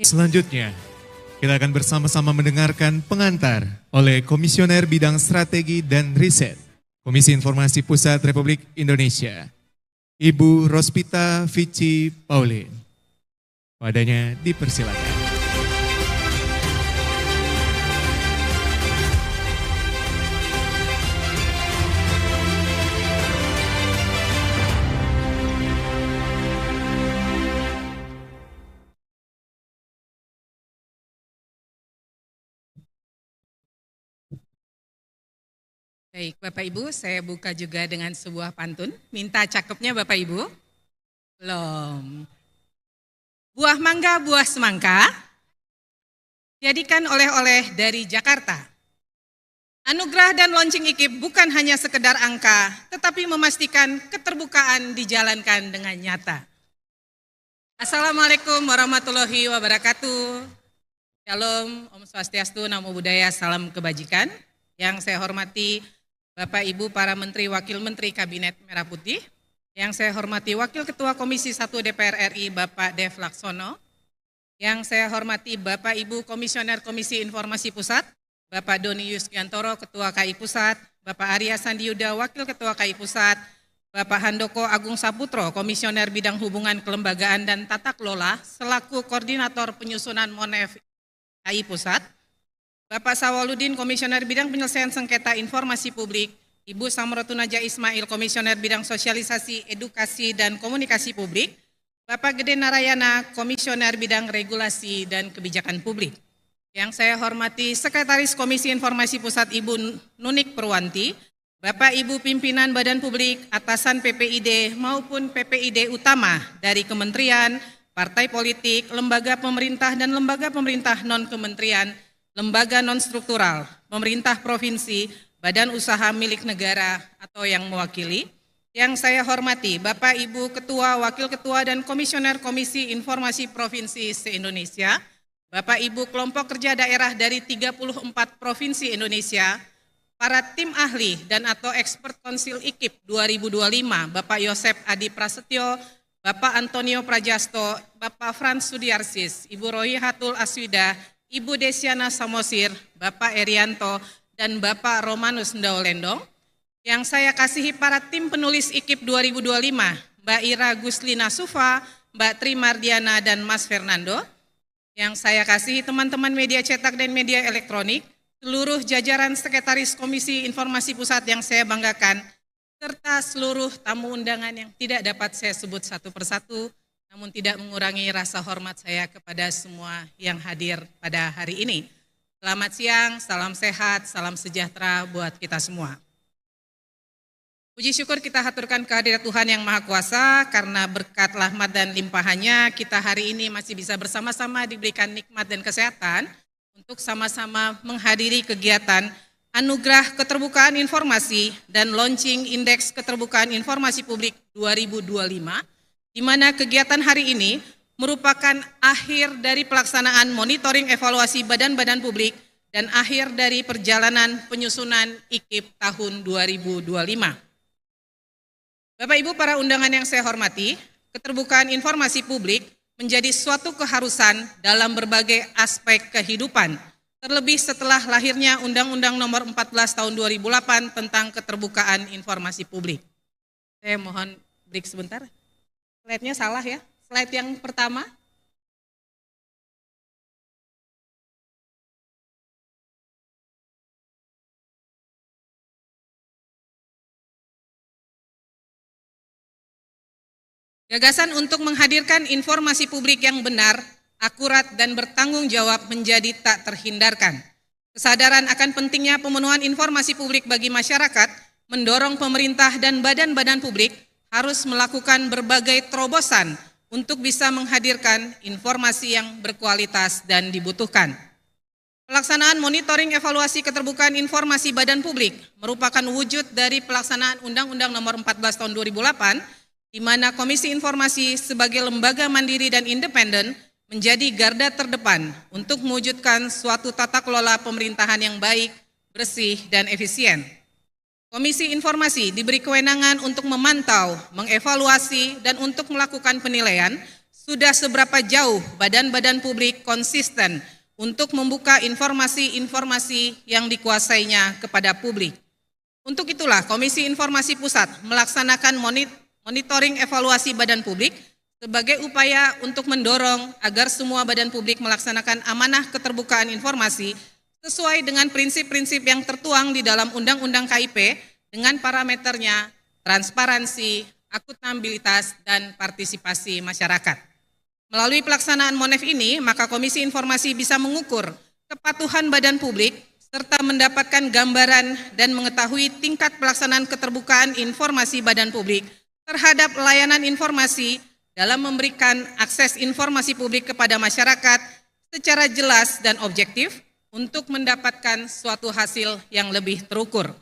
Selanjutnya, kita akan bersama-sama mendengarkan pengantar oleh Komisioner Bidang Strategi dan Riset, Komisi Informasi Pusat Republik Indonesia, Ibu Rospita Vici Pauline. Padanya dipersilakan. Baik, Bapak Ibu, saya buka juga dengan sebuah pantun. Minta cakepnya Bapak Ibu? Belum. Buah mangga, buah semangka, jadikan oleh-oleh dari Jakarta. Anugerah dan launching IKIP bukan hanya sekedar angka, tetapi memastikan keterbukaan dijalankan dengan nyata. Assalamualaikum warahmatullahi wabarakatuh. Shalom, Om Swastiastu, Namo Buddhaya, salam kebajikan. Yang saya hormati Bapak Ibu para Menteri Wakil Menteri Kabinet Merah Putih, yang saya hormati Wakil Ketua Komisi 1 DPR RI Bapak Dev Laksono, yang saya hormati Bapak Ibu Komisioner Komisi Informasi Pusat, Bapak Doni Yusgiantoro Ketua KI Pusat, Bapak Arya Sandiuda Wakil Ketua KI Pusat, Bapak Handoko Agung Saputro Komisioner Bidang Hubungan Kelembagaan dan Tata Kelola selaku Koordinator Penyusunan Monef KI Pusat, Bapak Sawaludin, Komisioner Bidang Penyelesaian Sengketa Informasi Publik, Ibu Samrotunaja Ismail, Komisioner Bidang Sosialisasi, Edukasi, dan Komunikasi Publik, Bapak Gede Narayana, Komisioner Bidang Regulasi dan Kebijakan Publik. Yang saya hormati Sekretaris Komisi Informasi Pusat Ibu Nunik Perwanti, Bapak Ibu Pimpinan Badan Publik, atasan PPID maupun PPID utama dari Kementerian, Partai Politik, Lembaga Pemerintah dan Lembaga Pemerintah Non-Kementerian, lembaga non-struktural, pemerintah provinsi, badan usaha milik negara atau yang mewakili. Yang saya hormati Bapak Ibu Ketua, Wakil Ketua dan Komisioner Komisi Informasi Provinsi se-Indonesia, Bapak Ibu kelompok kerja daerah dari 34 provinsi Indonesia, para tim ahli dan atau expert konsil IKIP 2025, Bapak Yosep Adi Prasetyo, Bapak Antonio Prajasto, Bapak Frans Sudiarsis, Ibu Rohihatul Aswida, Ibu Desiana Samosir, Bapak Erianto, dan Bapak Romanus Ndaolendong. Yang saya kasihi para tim penulis IKIP 2025, Mbak Ira Guslina Sufa, Mbak Tri Mardiana, dan Mas Fernando. Yang saya kasihi teman-teman media cetak dan media elektronik, seluruh jajaran Sekretaris Komisi Informasi Pusat yang saya banggakan, serta seluruh tamu undangan yang tidak dapat saya sebut satu persatu, namun tidak mengurangi rasa hormat saya kepada semua yang hadir pada hari ini. Selamat siang, salam sehat, salam sejahtera buat kita semua. Puji syukur kita haturkan kehadirat Tuhan Yang Maha Kuasa, karena berkat rahmat dan limpahannya kita hari ini masih bisa bersama-sama diberikan nikmat dan kesehatan untuk sama-sama menghadiri kegiatan Anugerah Keterbukaan Informasi dan Launching Indeks Keterbukaan Informasi Publik 2025, di mana kegiatan hari ini merupakan akhir dari pelaksanaan monitoring evaluasi badan-badan publik dan akhir dari perjalanan penyusunan IKIP tahun 2025. Bapak Ibu para undangan yang saya hormati, keterbukaan informasi publik menjadi suatu keharusan dalam berbagai aspek kehidupan, terlebih setelah lahirnya Undang-Undang Nomor 14 Tahun 2008 tentang keterbukaan informasi publik. Saya mohon break sebentar. Slide-nya salah ya, slide yang pertama. Gagasan untuk menghadirkan informasi publik yang benar, akurat, dan bertanggung jawab menjadi tak terhindarkan. Kesadaran akan pentingnya pemenuhan informasi publik bagi masyarakat mendorong pemerintah dan badan-badan publik harus melakukan berbagai terobosan untuk bisa menghadirkan informasi yang berkualitas dan dibutuhkan. Pelaksanaan monitoring evaluasi keterbukaan informasi badan publik merupakan wujud dari pelaksanaan Undang-Undang Nomor 14 Tahun 2008, di mana Komisi Informasi sebagai lembaga mandiri dan independen menjadi garda terdepan untuk mewujudkan suatu tata kelola pemerintahan yang baik, bersih, dan efisien. Komisi Informasi diberi kewenangan untuk memantau, mengevaluasi, dan untuk melakukan penilaian sudah seberapa jauh badan-badan publik konsisten untuk membuka informasi-informasi yang dikuasainya kepada publik. Untuk itulah Komisi Informasi Pusat melaksanakan monitoring evaluasi badan publik sebagai upaya untuk mendorong agar semua badan publik melaksanakan amanah keterbukaan informasi sesuai dengan prinsip-prinsip yang tertuang di dalam Undang-Undang KIP dengan parameternya transparansi, akuntabilitas, dan partisipasi masyarakat. Melalui pelaksanaan MONEF ini, maka Komisi Informasi bisa mengukur kepatuhan badan publik serta mendapatkan gambaran dan mengetahui tingkat pelaksanaan keterbukaan informasi badan publik terhadap layanan informasi dalam memberikan akses informasi publik kepada masyarakat secara jelas dan objektif untuk mendapatkan suatu hasil yang lebih terukur.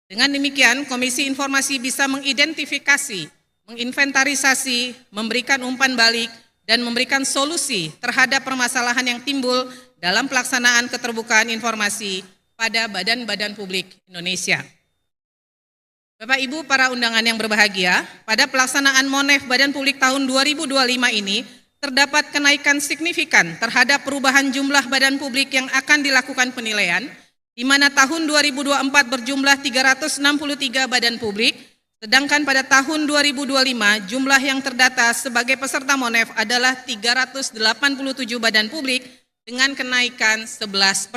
Dengan demikian, Komisi Informasi bisa mengidentifikasi, menginventarisasi, memberikan umpan balik, dan memberikan solusi terhadap permasalahan yang timbul dalam pelaksanaan keterbukaan informasi pada badan-badan publik Indonesia. Bapak Ibu para undangan yang berbahagia, pada pelaksanaan MONEF Badan Publik tahun 2025 ini terdapat kenaikan signifikan terhadap perubahan jumlah badan publik yang akan dilakukan penilaian, di mana tahun 2024 berjumlah 363 badan publik, sedangkan pada tahun 2025 jumlah yang terdata sebagai peserta MONEF adalah 387 badan publik dengan kenaikan 11%.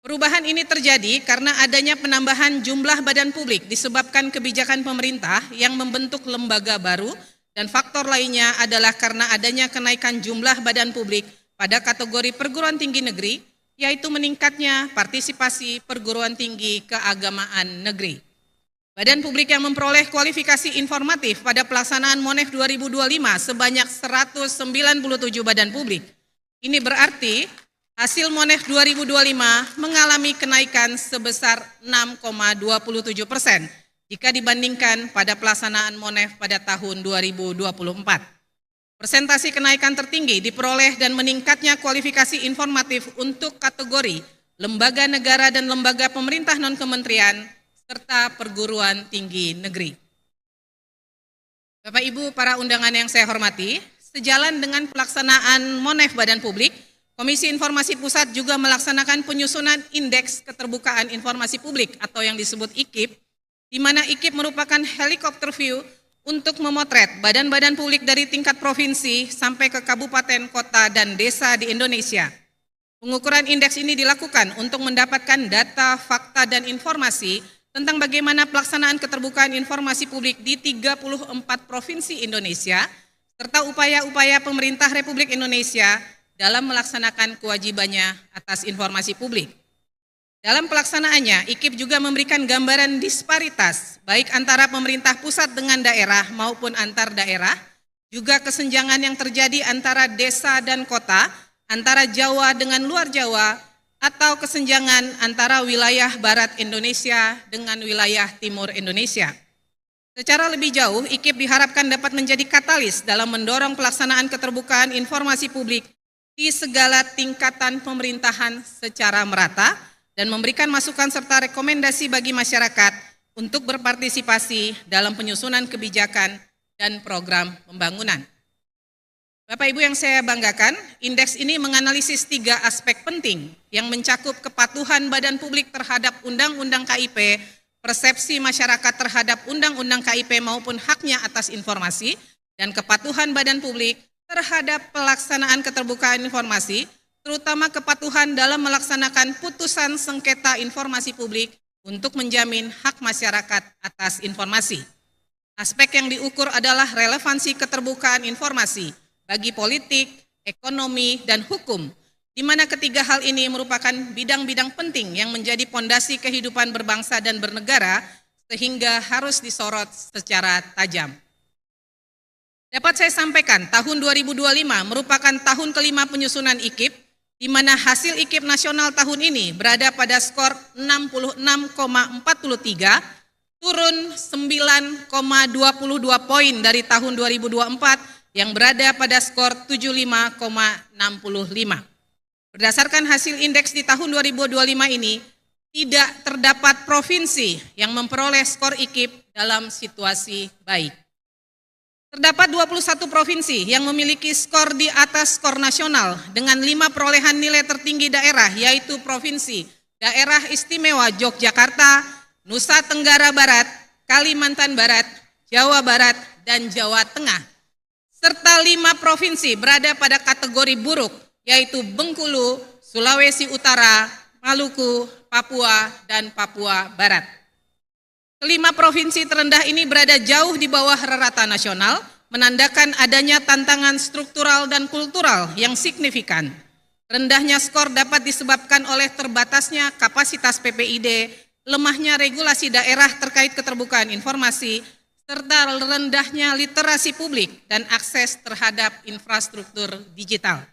Perubahan ini terjadi karena adanya penambahan jumlah badan publik disebabkan kebijakan pemerintah yang membentuk lembaga baru, dan faktor lainnya adalah karena adanya kenaikan jumlah badan publik pada kategori perguruan tinggi negeri, yaitu meningkatnya partisipasi perguruan tinggi keagamaan negeri. Badan publik yang memperoleh kualifikasi informatif pada pelaksanaan MONEF 2025 sebanyak 197 badan publik. Ini berarti hasil MONEF 2025 mengalami kenaikan sebesar 6,27% jika dibandingkan pada pelaksanaan MONEF pada tahun 2024. Persentase kenaikan tertinggi diperoleh dan meningkatnya kualifikasi informatif untuk kategori lembaga negara dan lembaga pemerintah non-kementerian serta perguruan tinggi negeri. Bapak Ibu para undangan yang saya hormati, sejalan dengan pelaksanaan MONEF Badan Publik, Komisi Informasi Pusat juga melaksanakan penyusunan Indeks Keterbukaan Informasi Publik atau yang disebut IKIP, di mana IKIP merupakan helikopter view untuk memotret badan-badan publik dari tingkat provinsi sampai ke kabupaten, kota, dan desa di Indonesia. Pengukuran indeks ini dilakukan untuk mendapatkan data, fakta, dan informasi tentang bagaimana pelaksanaan keterbukaan informasi publik di 34 provinsi Indonesia, serta upaya-upaya pemerintah Republik Indonesia dalam melaksanakan kewajibannya atas informasi publik. Dalam pelaksanaannya, IKIP juga memberikan gambaran disparitas, baik antara pemerintah pusat dengan daerah maupun antar daerah, juga kesenjangan yang terjadi antara desa dan kota, antara Jawa dengan luar Jawa, atau kesenjangan antara wilayah barat Indonesia dengan wilayah timur Indonesia. Secara lebih jauh, IKIP diharapkan dapat menjadi katalis dalam mendorong pelaksanaan keterbukaan informasi publik di segala tingkatan pemerintahan secara merata dan memberikan masukan serta rekomendasi bagi masyarakat untuk berpartisipasi dalam penyusunan kebijakan dan program pembangunan. Bapak Ibu yang saya banggakan, indeks ini menganalisis 3 aspek penting yang mencakup kepatuhan badan publik terhadap Undang-Undang KIP, persepsi masyarakat terhadap Undang-Undang KIP maupun haknya atas informasi, dan kepatuhan badan publik terhadap pelaksanaan keterbukaan informasi, terutama kepatuhan dalam melaksanakan putusan sengketa informasi publik untuk menjamin hak masyarakat atas informasi. Aspek yang diukur adalah relevansi keterbukaan informasi bagi politik, ekonomi, dan hukum, di mana ketiga hal ini merupakan bidang-bidang penting yang menjadi pondasi kehidupan berbangsa dan bernegara, sehingga harus disorot secara tajam. Dapat saya sampaikan, tahun 2025 merupakan tahun kelima penyusunan IKIP, di mana hasil IKIP nasional tahun ini berada pada skor 66,43, turun 9,22 poin dari tahun 2024 yang berada pada skor 75,65. Berdasarkan hasil indeks di tahun 2025 ini, tidak terdapat provinsi yang memperoleh skor IKIP dalam situasi baik. Terdapat 21 provinsi yang memiliki skor di atas skor nasional dengan 5 perolehan nilai tertinggi daerah, yaitu Provinsi Daerah Istimewa Yogyakarta, Nusa Tenggara Barat, Kalimantan Barat, Jawa Barat, dan Jawa Tengah. Serta 5 provinsi berada pada kategori buruk, yaitu Bengkulu, Sulawesi Utara, Maluku, Papua, dan Papua Barat. Kelima provinsi terendah ini berada jauh di bawah rata nasional, menandakan adanya tantangan struktural dan kultural yang signifikan. Rendahnya skor dapat disebabkan oleh terbatasnya kapasitas PPID, lemahnya regulasi daerah terkait keterbukaan informasi, serta rendahnya literasi publik dan akses terhadap infrastruktur digital.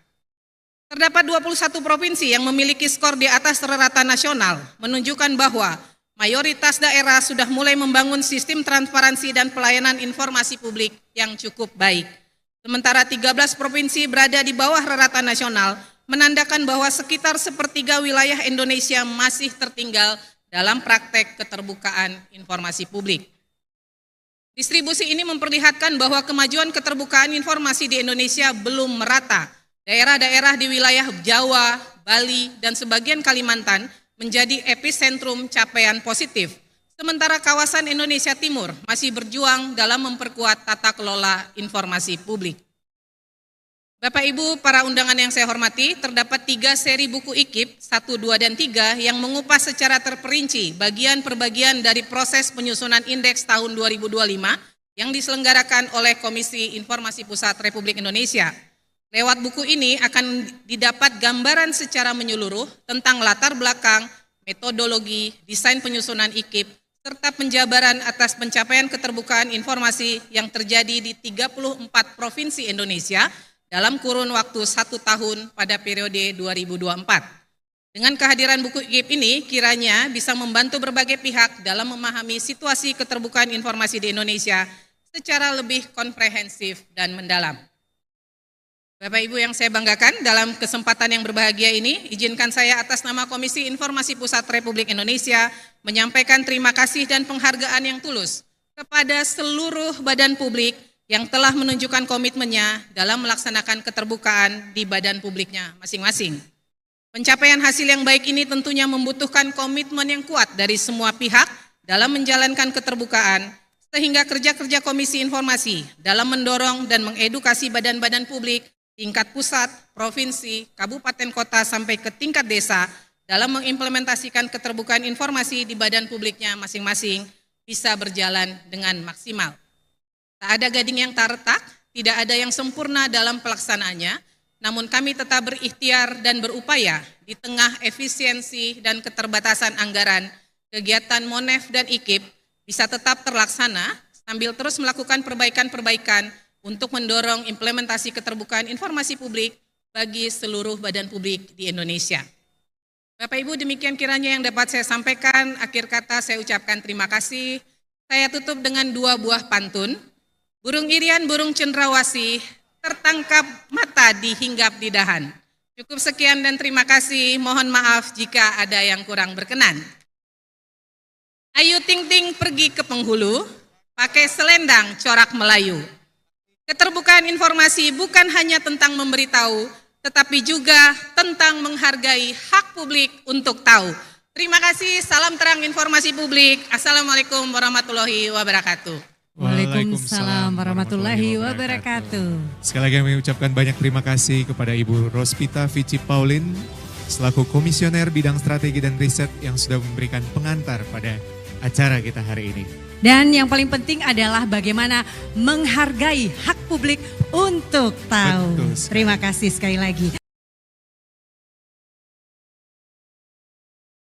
Terdapat 21 provinsi yang memiliki skor di atas rata nasional, menunjukkan bahwa mayoritas daerah sudah mulai membangun sistem transparansi dan pelayanan informasi publik yang cukup baik. Sementara 13 provinsi berada di bawah rata nasional, menandakan bahwa sekitar sepertiga wilayah Indonesia masih tertinggal dalam praktek keterbukaan informasi publik. Distribusi ini memperlihatkan bahwa kemajuan keterbukaan informasi di Indonesia belum merata. Daerah-daerah di wilayah Jawa, Bali, dan sebagian Kalimantan menjadi epicentrum capaian positif, sementara kawasan Indonesia Timur masih berjuang dalam memperkuat tata kelola informasi publik. Bapak Ibu, para undangan yang saya hormati, terdapat 3 seri buku IKIP, 1, 2, dan 3 yang mengupas secara terperinci bagian per bagian dari proses penyusunan indeks tahun 2025 yang diselenggarakan oleh Komisi Informasi Pusat Republik Indonesia. Lewat buku ini akan didapat gambaran secara menyeluruh tentang latar belakang, metodologi, desain penyusunan IKIP, serta penjabaran atas pencapaian keterbukaan informasi yang terjadi di 34 provinsi Indonesia dalam kurun waktu 1 tahun pada periode 2024. Dengan kehadiran buku IKIP ini kiranya bisa membantu berbagai pihak dalam memahami situasi keterbukaan informasi di Indonesia secara lebih komprehensif dan mendalam. Bapak Ibu yang saya banggakan, dalam kesempatan yang berbahagia ini, izinkan saya atas nama Komisi Informasi Pusat Republik Indonesia menyampaikan terima kasih dan penghargaan yang tulus kepada seluruh badan publik yang telah menunjukkan komitmennya dalam melaksanakan keterbukaan di badan publiknya masing-masing. Pencapaian hasil yang baik ini tentunya membutuhkan komitmen yang kuat dari semua pihak dalam menjalankan keterbukaan, sehingga kerja-kerja Komisi Informasi dalam mendorong dan mengedukasi badan-badan publik tingkat pusat, provinsi, kabupaten kota sampai ke tingkat desa dalam mengimplementasikan keterbukaan informasi di badan publiknya masing-masing bisa berjalan dengan maksimal. Tak ada gading yang tak retak, tidak ada yang sempurna dalam pelaksanaannya, namun kami tetap berikhtiar dan berupaya di tengah efisiensi dan keterbatasan anggaran, kegiatan MONEF dan IKIP bisa tetap terlaksana sambil terus melakukan perbaikan-perbaikan untuk mendorong implementasi keterbukaan informasi publik bagi seluruh badan publik di Indonesia. Bapak Ibu, demikian kiranya yang dapat saya sampaikan. Akhir kata saya ucapkan terima kasih. Saya tutup dengan 2 buah pantun. Burung irian, burung cendrawasih, tertangkap mata dihinggap di dahan. Cukup sekian dan terima kasih. Mohon maaf jika ada yang kurang berkenan. Ayu ting ting pergi ke penghulu, pakai selendang corak Melayu. Keterbukaan informasi bukan hanya tentang memberitahu, tetapi juga tentang menghargai hak publik untuk tahu. Terima kasih, salam terang informasi publik. Assalamualaikum warahmatullahi wabarakatuh. Waalaikumsalam warahmatullahi wabarakatuh. Sekali lagi kami ucapkan banyak terima kasih kepada Ibu Rospita Vici Paulin selaku Komisioner Bidang Strategi dan Riset yang sudah memberikan pengantar pada acara kita hari ini. Dan yang paling penting adalah bagaimana menghargai hak publik untuk tahu. Terima kasih sekali lagi.